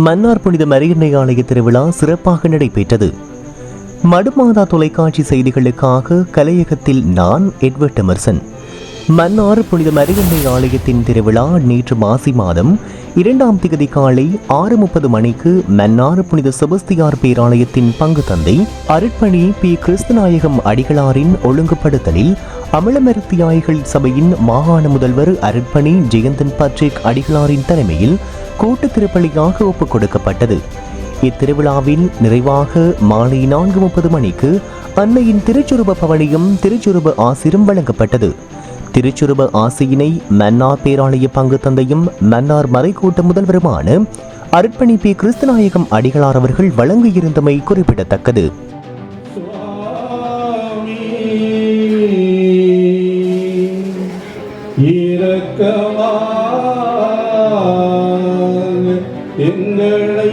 மன்னார் புனித மரியன்னை ஆலய திருவிழா சிறப்பாக நடைபெற்றது. மடுமாதா தொலைக்காட்சி செய்திகளுக்காக கலையகத்தில் நான் எட்வர்ட் எமர்சன். மன்னார் புனித மரியன்னை ஆலயத்தின் திருவிழா நேற்று மாசி மாதம் 2ஆம் தேதி காலை 6:30 மணிக்கு மன்னார் புனித செபஸ்தியார் பேராலயத்தின் பங்கு தந்தை அருட்பணி பி. கிறிஸ்துநாயகம் அடிகளாரின் ஒழுங்குபடுத்தலில் அமலமருத்தியாய்கள் சபையின் மாகாண முதல்வர் அருட்பணி ஜெயந்தன் பட்ரிக் அடிகளாரின் தலைமையில் கூட்டு திருப்பலியாக ஒப்புக் கொடுக்கப்பட்டது. இத்திருவிழாவில் நிறைவாக மாலை 4:30 மணிக்கு அன்னையின் திருச்சுருப பவனியும் திருச்சுருப ஆசிரும் வழங்கப்பட்டது. திருச்சுருப ஆசையினை மன்னார் பேராலய பங்கு தந்தையும் மன்னார் மறைக்கூட்ட முதல்வருமான அருட்பணி பி. கிறிஸ்துநாயகம் அடிகளார் அவர்கள் வழங்கியிருந்தமை குறிப்பிடத்தக்கது. எங்களை